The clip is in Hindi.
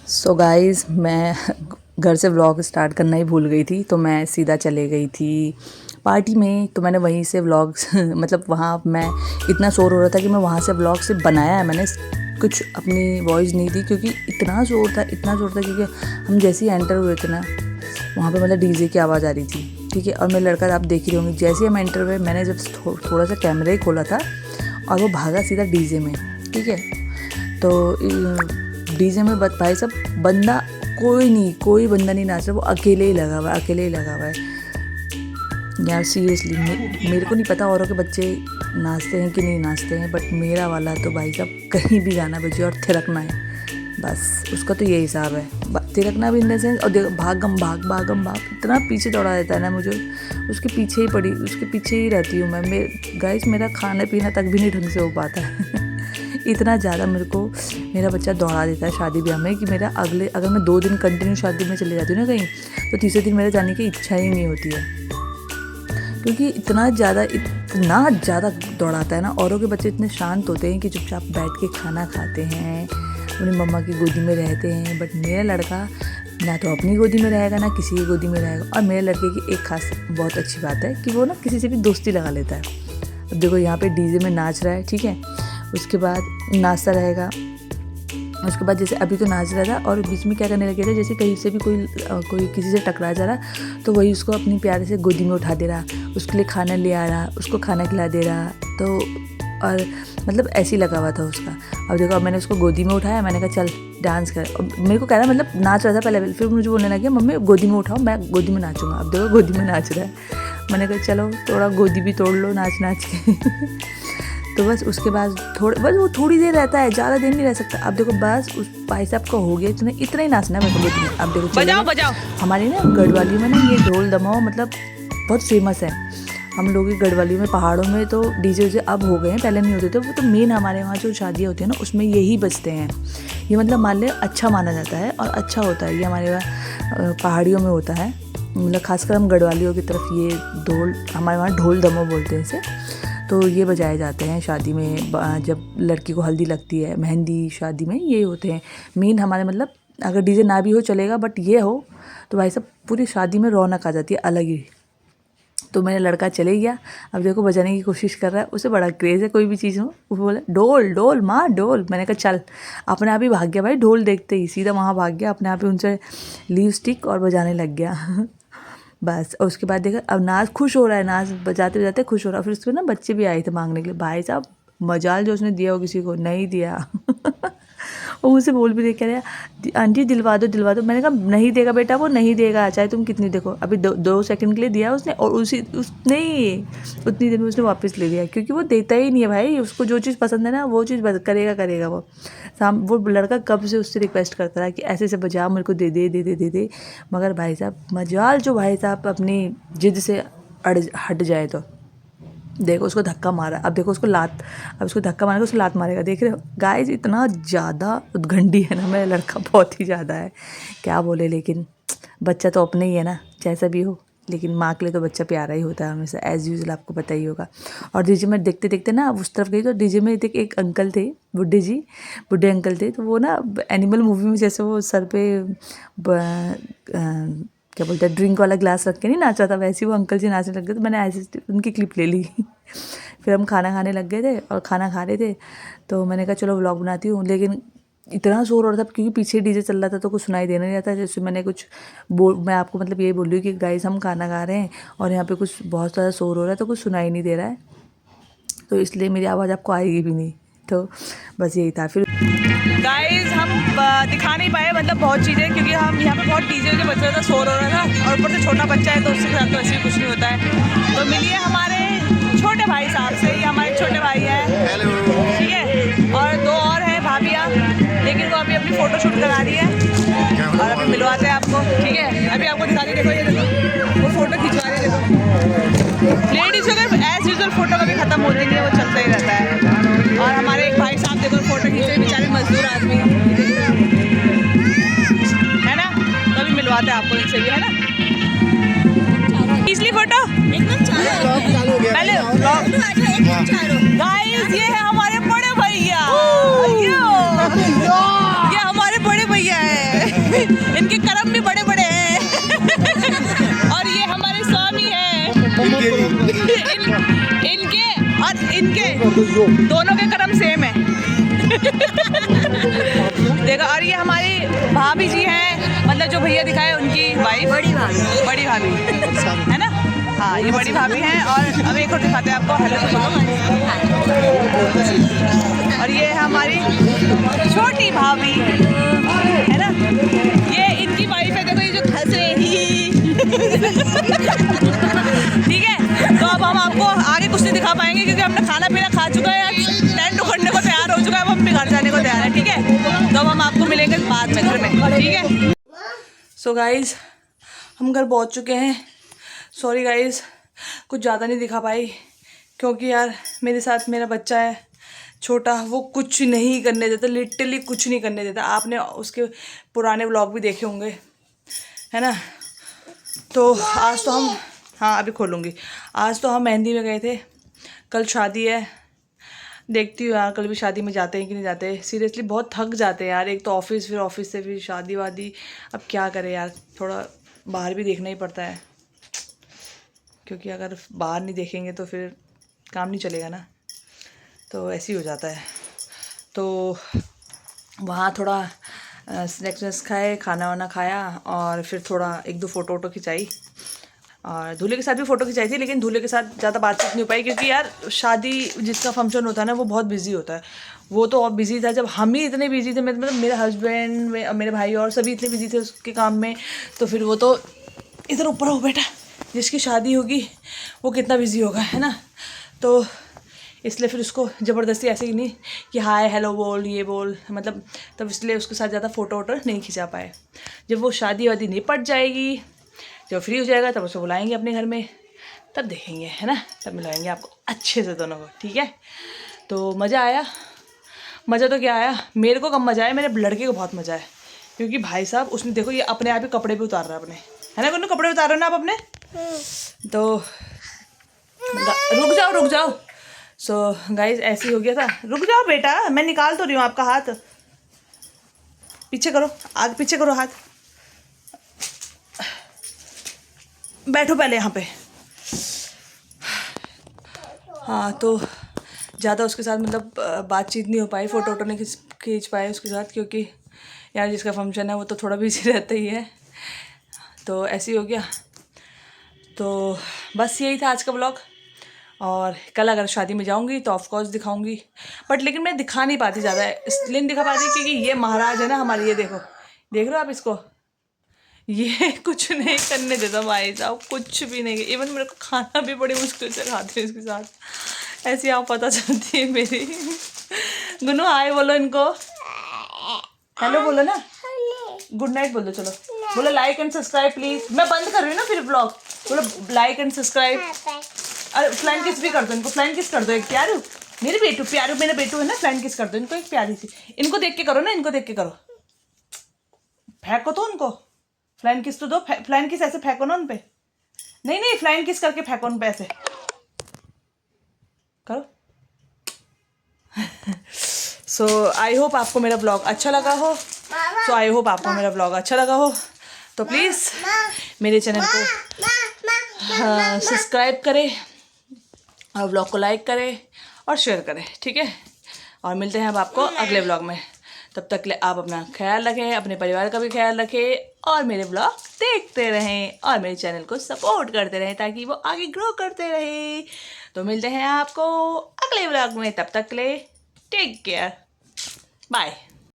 सो गाइस मैं घर से व्लॉग स्टार्ट करना ही भूल गई थी, तो मैं सीधा चले गई थी पार्टी में। तो मैंने वहीं से व्लॉग मतलब वहाँ मैं इतना शोर हो रहा था कि मैं वहाँ से व्लॉग से बनाया है मैंने। कुछ अपनी वॉइस नहीं दी क्योंकि इतना शोर था क्योंकि हम जैसे ही एंटर हुए थे ना, वहाँ पे मतलब डीजे की आवाज़ आ रही थी, ठीक है। और मेरे लड़का आप देख ही होंगे, जैसे ही हम एंटर हुए मैंने जब थोड़ा सा कैमरा ही खोला था और वो भागा सीधा डीजे में, ठीक है। तो डीजे में भाई साहब बंदा कोई बंदा नहीं नाच रहा, वो अकेले ही लगा हुआ है यार। सीरियसली मेरे को नहीं पता औरों के बच्चे नाचते हैं कि नहीं नाचते हैं, बट मेरा वाला तो भाई साहब कहीं भी गाना बजे और थिरकना है, बस उसका तो यही हिसाब है। थिरकना भी इन द सेंस, और देखो भागम भाग इतना पीछे दौड़ा देता है ना मुझे, उसके पीछे ही रहती हूँ मैं। गाइस मेरा खाना पीना तक भी नहीं ढंग से हो पाता है इतना ज़्यादा मेरे को मेरा बच्चा दौड़ा देता है शादी ब्याह में कि मेरा अगर मैं 2 दिन कंटिन्यू शादी में चली जाती हूँ ना कहीं, तो तीसरे दिन मेरे जाने की इच्छा ही नहीं होती है, क्योंकि इतना ज़्यादा दौड़ाता है ना। औरों के बच्चे इतने शांत होते हैं कि चुपचाप बैठ के खाना खाते हैं, अपनी मम्मा की गोदी में रहते हैं, बट मेरा लड़का ना तो अपनी गोदी में रहेगा ना किसी की गोदी में रहेगा। और मेरे लड़के की एक खास बहुत अच्छी बात है कि वो ना किसी से भी दोस्ती लगा लेता है। अब देखो यहाँ पे डीजे में नाच रहा है, ठीक है, उसके बाद नाचता रहेगा, उसके बाद जैसे अभी तो नाच रहा था और बीच में क्या करने लगे थे, जैसे कहीं से भी कोई किसी से टकरा जा रहा तो वही उसको अपनी प्यारे से गोदी में उठा दे रहा, उसके लिए खाना ले आ रहा, उसको खाना खिला दे रहा। तो और मतलब ऐसे ही लगा हुआ था उसका। अब देखो, अब मैंने उसको गोदी में उठाया, मैंने कहा चल डांस कर। और मेरे को कह रहा मतलब नाच रहा था पहले, फिर मुझे बोलने लगे मम्मी गोदी में उठाओ, मैं गोदी में नाचूंगा। अब देखो गोदी में नाच रहा है, मैंने कहा चलो थोड़ा गोदी भी तोड़ लो नाच के तो बस उसके बाद बस वो थोड़ी देर रहता है, ज़्यादा देर नहीं रह सकता। अब देखो बस उस भाई साहब का हो गया, इतना ही नाचना है मेरे को गोदी में। अब देखो बजाओ हमारी ना गढ़वाली में ना ये ढोल दमाओ मतलब बहुत फेमस है। हम लोग गढ़वाली में पहाड़ों में तो डीजे अब हो गए हैं, पहले नहीं होते थे। वो तो मेन हमारे वहाँ जो शादियाँ होती है ना उसमें यही बजते हैं। ये मतलब मान ले अच्छा माना जाता है और अच्छा होता है, ये हमारे वहाँ पहाड़ियों में होता है। मतलब खासकर हम गढ़वालियों की तरफ ये ढोल, हमारे वहाँ ढोल दमो बोलते हैं इसे, तो ये बजाए जाते हैं शादी में। जब लड़की को हल्दी लगती है, मेहंदी, शादी में ये होते हैं मेन हमारे। मतलब अगर डीजे ना भी हो चलेगा, बट ये हो तो भाई सब पूरी शादी में रौनक आ जाती है अलग ही। तो मेरा लड़का चले गया, अब देखो बजाने की कोशिश कर रहा है, उसे बड़ा क्रेज़ है कोई भी चीज़ हो। वो बोले ढोल माँ ढोल, मैंने कहा चल। अपने आप ही भाग गया भाई, ढोल देखते ही सीधा वहाँ भाग गया, अपने आप ही उनसे लीव स्टिक और बजाने लग गया बस। और उसके बाद देखा अब नाच खुश हो रहा है, नाच बजाते बजाते खुश हो रहा है। फिर उसके ना बच्चे भी आए थे मांगने के लिए, भाई साहब मजाल जो उसने दिया हो किसी को नहीं दिया वो मुझसे बोल भी दे, कह रहा आंटी दिलवा दो। मैंने कहा नहीं देगा बेटा, वो नहीं देगा चाहे तुम कितनी देखो। अभी 2 सेकंड के लिए दिया उसने, और उसने उतनी देर में उसने वापस ले लिया, क्योंकि वो देता ही नहीं है भाई। उसको जो चीज़ पसंद है ना वो चीज़ करेगा वो लड़का कब से उससे रिक्वेस्ट करता रहा कि ऐसे से बजा, मेरे को दे दे। मगर भाई साहब मजाल जो भाई साहब अपनी जिद से हट जाए तो देखो उसको धक्का मारा। अब देखो अब उसको धक्का मारेगा, उसको लात मारेगा। देख रहे हो गाइस, इतना ज़्यादा उद्गंडी है ना मेरा लड़का, बहुत ही ज़्यादा है, क्या बोले। लेकिन बच्चा तो अपने ही है ना, जैसा भी हो, लेकिन माँ के लिए तो बच्चा प्यारा ही होता है हमेशा, एज़ यूजुअल, आपको पता ही होगा। और डीजे में देखते ना उस तरफ गई तो डीजे में एक अंकल थे, बुढ़े अंकल थे। तो वो ना एनिमल मूवी में जैसे वो सर पे क्या बोलते हैं ड्रिंक वाला ग्लास रख के नहीं नाचा था, वैसे वो अंकल जी नाचने लग गए। तो मैंने ऐसे उनकी क्लिप ले ली फिर हम खाना खाने लग गए थे और खाना खा रहे थे, तो मैंने कहा चलो व्लॉग बनाती हूँ। लेकिन इतना शोर हो रहा था क्योंकि पीछे डीजे चल रहा था, तो कुछ सुनाई देना नहीं आता। जैसे मैंने मैं आपको मतलब यही बोल रही हूँ कि गाइस हम खाना खा रहे हैं और यहाँ पे कुछ बहुत ज़्यादा शोर हो रहा है, तो कुछ सुनाई नहीं दे रहा है, तो इसलिए मेरी आवाज़ आपको आएगी भी नहीं। तो बस यही था। फिर गाइस हम दिखा नहीं पाए मतलब बहुत चीज़ें, क्योंकि हम यहाँ पे बहुत डीजे जो बज रहा था, शोर हो रहा था, और ऊपर से छोटा बच्चा है तो उसके साथ तो ऐसे ही कुछ नहीं होता है। तो मिलिए हमारे छोटे भाई साहब से, ये हमारे छोटे भाई हैं, ठीक है, और 2 और हैं भाभियाँ, लेकिन वो अभी अपनी फ़ोटो शूट करा रही है और अभी मिलवाते हैं आपको, ठीक है। अभी आपको दिखा दी, देखो ये देखो वो फ़ोटो खिंचवा रही है, देखो लेडीज़ अगर एज यूजुअल फ़ोटो कभी ख़त्म होती नहीं है, वो चलता ही रहता है। और हमारे एक भाई साहब देखो फ़ोटो खींच रहे, बेचारे मजदूर आदमी है ना, तो अभी मिलवाते हैं आपको इनसे भी, है ना। इसलिए फोटो पहले गाइस, ये है हमारे बड़े भैया, ये हमारे बड़े भैया है दोनों के कर्म सेम है। देखो, और ये हमारी भाभी जी हैं, मतलब जो भैया दिखाए उनकी वाइफ, बड़ी भाभी है ना। हाँ, ये बड़ी भाभी हैं। और अब एक और दिखाते हैं आपको। हेलो तो बोलो। और ये है हमारी छोटी भाभी, है ना। ये इनकी वाइफ है। देखो ये जो हंस रही ठीक है। तो अब हम आपको आगे कुछ नहीं दिखा पाएंगे क्योंकि हमने खाना पीना खा चुका है, टेंट उखड़ने को तैयार हो चुका है, अब हम भी घर जाने को तैयार है। ठीक है, तो अब हम आपको मिलेंगे बाद में घर में। ठीक है। सो गाइज, हम घर पहुंच चुके हैं। सॉरी गाइज, कुछ ज़्यादा नहीं दिखा पाई क्योंकि यार मेरे साथ मेरा बच्चा है छोटा, वो कुछ नहीं करने देता, लिटरली कुछ नहीं करने देता। आपने उसके पुराने व्लॉग भी देखे होंगे, है ना। तो आज तो हम, हाँ अभी खोलूँगी। आज तो हम मेहंदी में गए थे, कल शादी है। देखती हूँ यार, कल भी शादी में जाते हैं कि नहीं जाते। सीरियसली बहुत थक जाते हैं यार, एक तो ऑफिस, फिर ऑफिस से फिर शादी वादी। अब क्या करें यार, थोड़ा बाहर भी देखना ही पड़ता है क्योंकि अगर बाहर नहीं देखेंगे तो फिर काम नहीं चलेगा ना। तो ऐसे ही हो जाता है। तो वहाँ थोड़ा स्नैक्स वैक्स खाए, खाना वाना खाया और फिर थोड़ा एक दो फ़ोटो वोटो खिंचाई। और दूल्हे के साथ भी फ़ोटो खिंचाई थी, लेकिन दूल्हे के साथ ज़्यादा बातचीत नहीं हो पाई क्योंकि यार शादी जिसका फंक्शन होता है ना वो बहुत बिजी होता है। वो तो और बिजी था, जब हम ही इतने बिजी थे, मतलब मेरे हस्बैंड, मेरे भाई और सभी इतने बिजी थे उसके काम में। तो फिर वो तो इधर ऊपर हो बेटा, जिसकी शादी होगी वो कितना बिजी होगा, है ना। तो इसलिए फिर उसको ज़बरदस्ती ऐसे ही नहीं कि हाय हेलो बोल, ये बोल, मतलब तब इसलिए उसके साथ ज़्यादा फ़ोटो वोटो नहीं खिंचा पाए। जब वो शादी वादी निपट जाएगी, जब फ्री हो जाएगा तब उसको बुलाएंगे अपने घर में, तब देखेंगे, है ना। तब मिलाएंगे आपको अच्छे से दोनों को। ठीक है। तो मज़ा आया। मज़ा तो क्या आया, मेरे को कम मज़ा आया, मेरे लड़के को बहुत मज़ा आया क्योंकि भाई साहब उसने देखो ये अपने आप ही कपड़े भी उतार रहा है अपने, है ना। कौन कपड़े उतार रहे हो ना आप अपने। तो रुक जाओ। सो गाइज ऐसे ही हो गया था। रुक जाओ बेटा, मैं निकाल तो रही हूँ आपका हाथ। पीछे करो, आगे पीछे करो हाथ। बैठो पहले यहाँ पे। हाँ, तो ज़्यादा उसके साथ मतलब बातचीत नहीं हो पाई, फ़ोटो वोटो नहीं खींच पाए उसके साथ क्योंकि यार जिसका फंक्शन है वो तो थोड़ा बिजी रहता ही है। तो ऐसे ही हो गया। तो बस यही था आज का व्लॉग। और कल अगर शादी में जाऊंगी तो ऑफकोर्स दिखाऊंगी, बट लेकिन मैं दिखा नहीं पाती ज़्यादा, इसलिए नहीं दिखा पाती क्योंकि ये महाराज है ना हमारे, ये देखो, देख रहे हो आप इसको, ये कुछ नहीं करने देता भाई साहब, कुछ भी नहीं। इवन मेरे को खाना भी बड़ी मुश्किल से खाती हूँ इसके साथ, ऐसी आप पता चलती है मेरी। गुनू हाय बोलो इनको, हेलो बोलो ना, गुड नाइट बोलो। चलो बोलो लाइक एंड सब्सक्राइब प्लीज। मैं बंद कर रही हूँ ना फिर ब्लॉग। बोलो लाइक एंड सब्सक्राइब। अरे फ्लाइन किस भी कर दो इनको, फ्लाइन किस कर दो एक प्यारू, मेरे बेटू प्यारू, मेरा बेटू है ना, फ्लाइन किस कर दो इनको एक प्यारी सी। इनको देख के करो ना, इनको देख के करो, फेंको तो उनको, फ्लाइन किस तो दो। फ्लाइन किस ऐसे फेंको ना उन पे, नहीं फ्लाइन किस करके फेंको उन पे, ऐसे करो। सो आई होप आपको मेरा ब्लॉग अच्छा लगा हो। तो प्लीज़ मेरे चैनल को सब्सक्राइब करें और ब्लॉग को लाइक करें और शेयर करें। ठीक है, और मिलते हैं अब आपको अगले ब्लॉग में। तब तक के लिए आप अपना ख्याल रखें, अपने परिवार का भी ख्याल रखें और मेरे ब्लॉग देखते रहें और मेरे चैनल को सपोर्ट करते रहें ताकि वो आगे ग्रो करते रहे। तो मिलते हैं आपको अगले ब्लॉग में, तब तक के लिए टेक केयर, बाय।